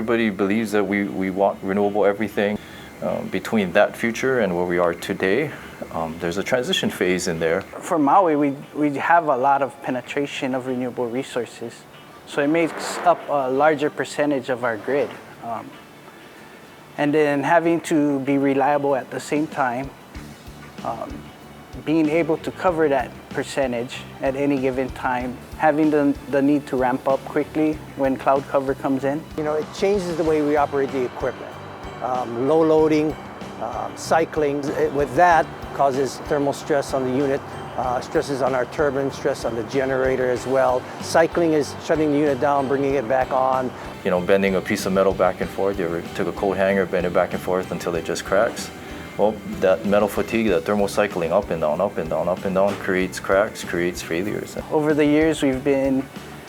everybody believes that we want renewable everything. Between that future and where we are today, there's a transition phase in there. For Maui, we have a lot of penetration of renewable resources, so it makes up a larger percentage of our grid. And then having to be reliable at the same time, being able to cover that percentage at any given time, having the need to ramp up quickly when cloud cover comes in. You know, it changes the way we operate the equipment. Low loading, cycling, with that causes thermal stress on the unit, stresses on our turbine, stress on the generator as well. Cycling is shutting the unit down, bringing it back on. You know, bending a piece of metal back and forth. You ever took a coat hanger, bend it back and forth until it just cracks? Well, that metal fatigue, that thermal cycling up and down, up and down, up and down creates cracks, creates failures. Over the years, we've been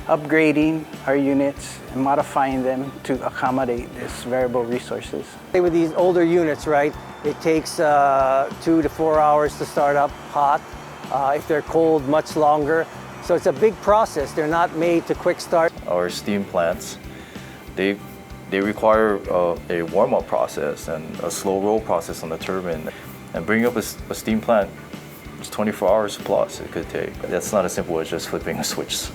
upgrading our units and modifying them to accommodate these variable resources. With these older units, right, it takes 2 to 4 hours to start up hot. If they're cold, much longer. So it's a big process. They're not made to quick start. Our steam plants, they require a warm-up process and a slow roll process on the turbine. And bringing up a steam plant, it's 24 hours plus it could take. That's not as simple as just flipping a switch.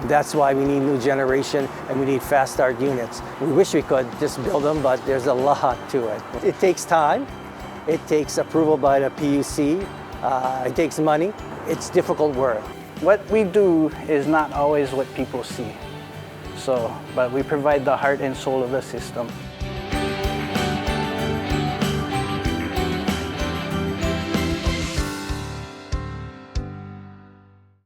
That's why we need new generation and we need fast start units. We wish we could just build them, but there's a lot to it. It takes time. It takes approval by the PUC. It takes money. It's difficult work. What we do is not always what people see. But we provide the heart and soul of the system.